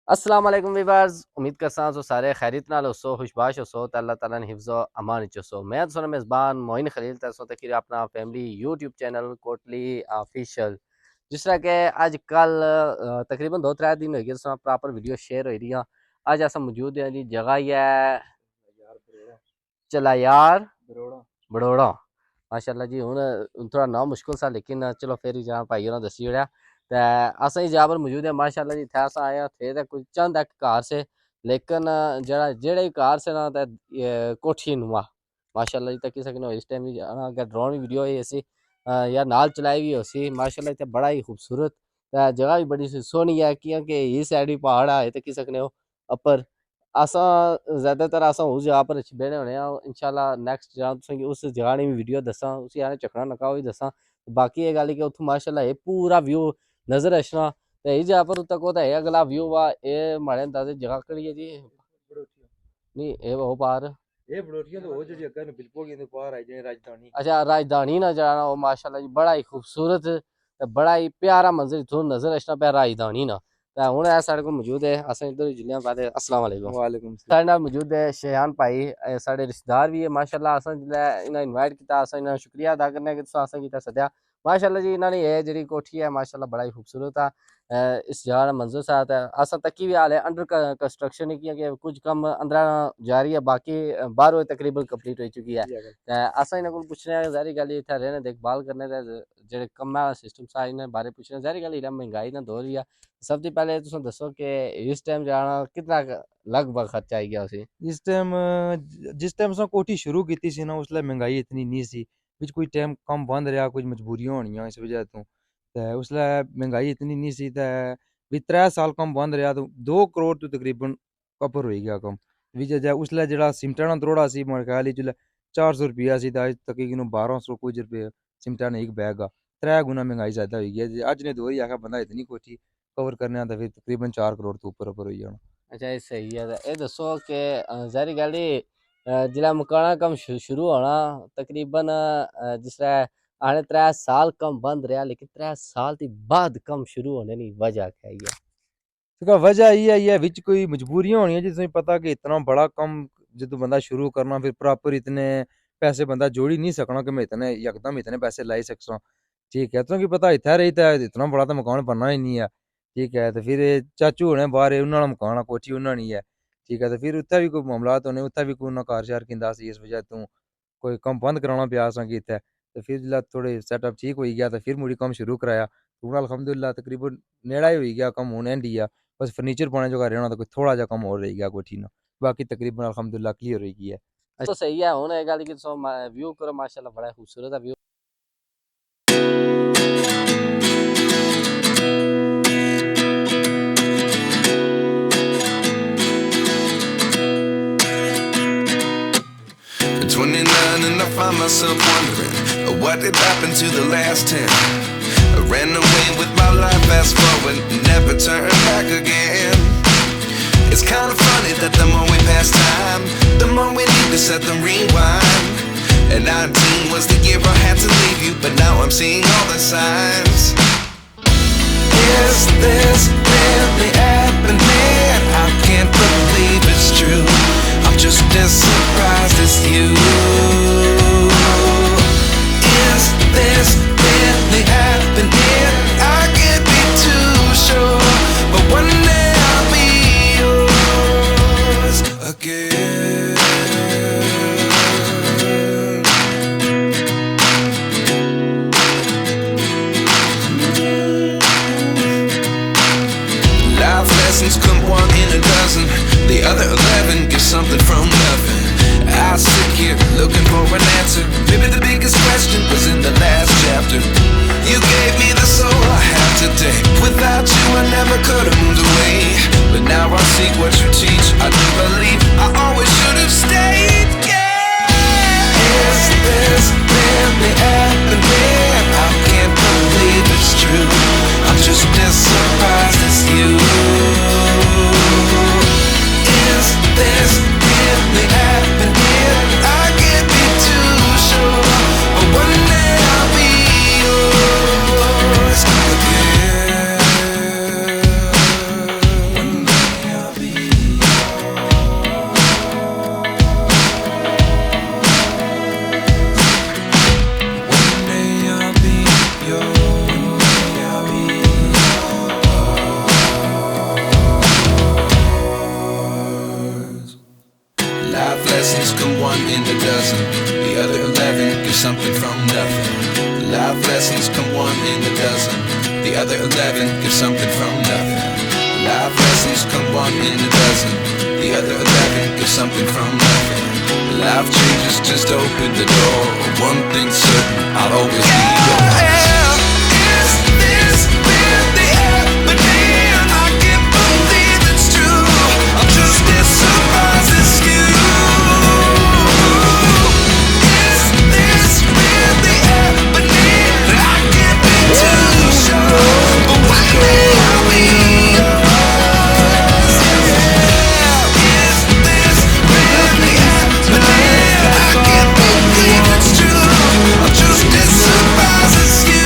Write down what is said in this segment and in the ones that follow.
अस्सलाम वालेकुम वीवर्स, उम्मीद करता हूँ सारे खैरियत नाल होसो, खुशबाश होसो ते अल्लाह ताला ने हिफ्ज़ व अमान च होसो। मैं तुहाडा मेज़बान मोइन खलील तरसों तक अपना family YouTube channel Kotli official जिस तरह के अज कल तकरीबन 2-3 दिन हो गए तुसां प्रॉपर वीडियो शेयर हो रही। अज अस मौजूद हैं जी, जगह ही है चलायार बड़ोड़ा। माशाअल्लाह जी, हुण थोड़ा नाम मुश्किल सा लेकिन चलो फिर भी जहाँ भाई होरें दस्सी ओड़ेआ ते असें जहाँ पर मौजूद है। माशाअल्लाह जी, इत्थै अस आए आं, थे ते कुछ चंद इक घर से लेकिन जेह्ड़े घर से ना ते कोठी नुमा माशाअल्लाह जी तक्की सकने हो। इस टाइम भी अगर ड्रोन वीडियो होई इसी या नाल चलाई भी होसी। माशाअल्लाह इत्थै बड़ा ही खूबसूरत ते जगह भी बड़ी सोहनी है क्योंकि इस साइड भी पहाड़ है तक्की सकने हो अपर। असां ज़्यादातर असां उस जगह पर बेह्ने होने आं। इंशाल्लाह नेक्स्ट जगह तुसेंगी उस जगह दी भी वीडियो दस्सां, उसी आने चक्करा नक्का ओह् बी दस्सां। बाकी एह् गल्ल कि उत्थूं माशाअल्लाह एह् पूरा व्यू नज़र अछना ते इस जगह पर उत्तै कोह्दा एह् अगला व्यू वा एह् माड़े अंदाजे जगह केह्ड़ी है जी? नहीं एह् ओह् पार अच्छा राजधानी ना जाना ओह् माशाअल्लाह जी बड़ा ही खूबसूरत ते बड़ा ही प्यारा मंजर इत्थूं नज़र अछना पिया राजधानी ना। ते हुण एह् साढ़े कोल मौजूद है, असें इद्धर जिन्ने पैह्ले अस्सलाम वालेकुम। वालेकुम सलाम। साढ़े नाल मौजूद है शेहान भाई, साढ़े रिश्तेदार भी है माशाअल्लाह। असें जिल्लै इन्हां इनवाइट कीता असें इन्हां शुक्रिया अदा करने कि तुसें असें गी इत्थै सद्देआ। माशाअल्लाह जी, इन्हां ने एह् जेह्ड़ी कोठी है माशाअल्लाह बड़ा ही खूबसूरत है। इस जगह दा मंजर साथ है असां तक्की भी हाल है अंडर कंस्ट्रक्शन ही क्योंकि कुछ कम्म अंदरा जारी है, बाकी बाहरों तकरीबन कंप्लीट हो चुकी है। ते असें इन्हां कोल पुच्छने आं ज़ाहिर गल्ल इत्थै रैह्ने देखभाल करने दे जेह्ड़े कम्मै दा सिस्टम सा इन्हां बारे पुच्छने। ज़ाहिर गल्ल इल्लै महंगाई दा दौर ही है। सब तो पहले तुसें दस्सो कि इस टाइम जाना कितना लगभग खर्चा आई गया उसी? इस टाइम जिस टाइम असें कोठी शुरू कीती सी ना उसलै महंगाई इतनी नहीं सी। बिच कोई टाइम कम्म बंद रेहा, कुछ मजबूरियां होनियां इस वजह तो ते उसलै महंगाई इतनी नहीं सी ते भी 3 साल कम्म बंद रेहा तो 2 करोड़ तो तकरीबन कवर होई गया कम्म। उसलै जेह्ड़ा सिमटा ना त्रोड़ा सी मेरे ख्याल च जिल्लै 400 रुपया सी ते अज्ज तकरीबन 1200 कुछ रपेऽ सिमटा ने इक बैग दा 3 गुना महंगाई ज़्यादा होई गई है। अज्ज ने दौर ही आखा बंदा इतनी कोठी कवर करने आं ते फिर तकरीबन 4 करोड़ तो ऊपर होई जाना। अच्छा एह् स्हेई है ते एह् दस्सो कि ज़ाहिर गल्ल जिल्लै मकाना दा कम्म शुरू होना तकरीबन जिसलै आखदे 3 साल कम्म बंद रेहा लेकिन 3 साल दे बाद कम्म शुरू होने दी वजह क्या है? इसका वजह इ'यै ही है विच कोई मजबूरियां होनियां जी। तुसेंगी पता कि इतना बड़ा कम्म जदों बंदा शुरू करना फिर प्रॉपर इतने पैसे बंदा जोड़ी नहीं सकना कि मैं इतने यकदम इतने पैसे लाई सकसां। ठीक है, तुसेंगी पता इत्थै रेही ते इतना बड़ा तो मकान बनना ही नहीं है। ठीक है, ते फिर चाचू होने बाहर उन्हां दा मकान ऐ, कोठी उन्हां दी है। ठीक है, ते फिर उत्थै भी कोई मामलात होने, उत्थै भी कोई उन्हां घर शार कींदा सी, इस वजह तो कोई कम्म बंद कराना पेआ असेंगी इत्थै। ते फिर जिल्लै थोड़े सैटअप ठीक होई गेआ ते फिर मुड़ी कम्म शुरू कराया। हून अल्हम्दुलिल्लाह तकरीबन नेड़ा ही होई गेआ कम्म, हून एंड ही आ। बस फर्नीचर पाने जोगा रैह्ना ते कोई थोड़ा जा कम्म होर रेही गेआ कोठी ना, बाकी तकरीबन अल्हम्दुलिल्लाह क्लियर होई गेई है। तो सही है हुण एह् गल्ल कि तुस व्यू करो माशाअल्लाह बड़ा खूबसूरत है view. At 29 and I find myself wondering what did happen to the last 10. I ran away with my life, fast forward, never turn back again. It's kind of funny that the more we pass time, the more we need to set the rewind. And 19 was the year I had to leave you, but now I'm seeing all the signs. Is this really happening? I can't believe it's true. I'm just as surprised as you. Is this really happening? I can't be too sure, but one day I'll be yours again. Life lessons come one in a dozen. The other 11 give something from nothing. I sit here looking for an answer. Maybe the biggest question was in the last chapter. You gave me the soul I have today. Without you I never could have moved away. But now I see what you teach. I do believe I always should have stayed. Yeah. Is this really happening? I can't believe it's true. I'm just as surprised as you. Is this really happening? I can't be too sure, but one day I'll be yours again. One day. lessons come one in a dozen. The other 11 give something from nothing. Life lessons come one in a dozen. The other 11 give something from nothing. Life lessons come one in a dozen. The other 11 give something from nothing. Life changes, just open the door. One thing's certain, I'll always be yours. Is this really happening? I can't believe it's true. I'm just as surprised as you. Is this really happening? I can't be too sure, but one day I'll be yours. Is this really happening? I can't believe it's true. I'm just as surprised as you.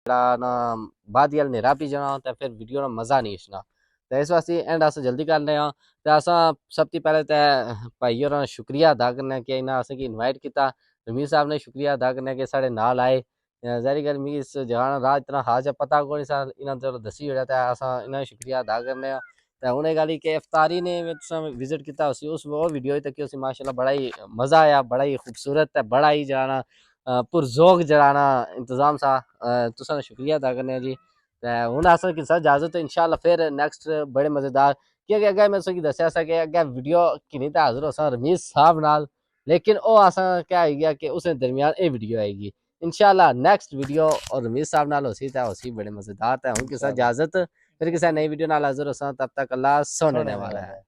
ना बाद नेरा P जाना तो फिर video ना मज़ा नहीं आना। तो इस वास्ते एंड अस जल्दी कर रहे हैं। तो अस सब तो पहले तो भाई होर शुक्रिया अदा करना कि इन्हें असें इनवाइट किया। रमीर साहब ने शुक्रिया अदा करना कि साढ़े नाल आए। जाहिर गल मिगी इस जगह राह इतना खास पता कोई नहीं सा, इन्हें चलो दसी ओड़ा तो अस इन्हें शुक्रिया अदा करने। तो उन्हें गल कि इफ्तारी ने विजिट किया उस वो वीडियो तक उसी माशाल्लाह बड़ा ही मज़ा आया, बड़ा ही खूबसूरत है, बड़ा ही जाना पुरजोक जराना इंतजाम सा। तुसा शुक्रिया अदा करने जी। हुण अस किसा इजाजत इंशाअल्लाह फिर नेक्स्ट बड़े मज़ेदार क्योंकि अगर मैं तुसेंगी दस्सेआ सा कि अगर वीडियो किन्नी ते हाज़र होसां रमीज़ साहब नाल, लेकिन ओ असां क्या आई गया कि उस दरमियान ये वीडियो आएगी इंशाअल्लाह नेक्स्ट वीडियो और रमीज़ साहब नाल होसी ते होसी बड़े मज़ेदार। ते हुण किसा इजाजत फिर किसी नई वीडियो नाल हाज़र होसां, तब तक अल्लाह सोने वाला है।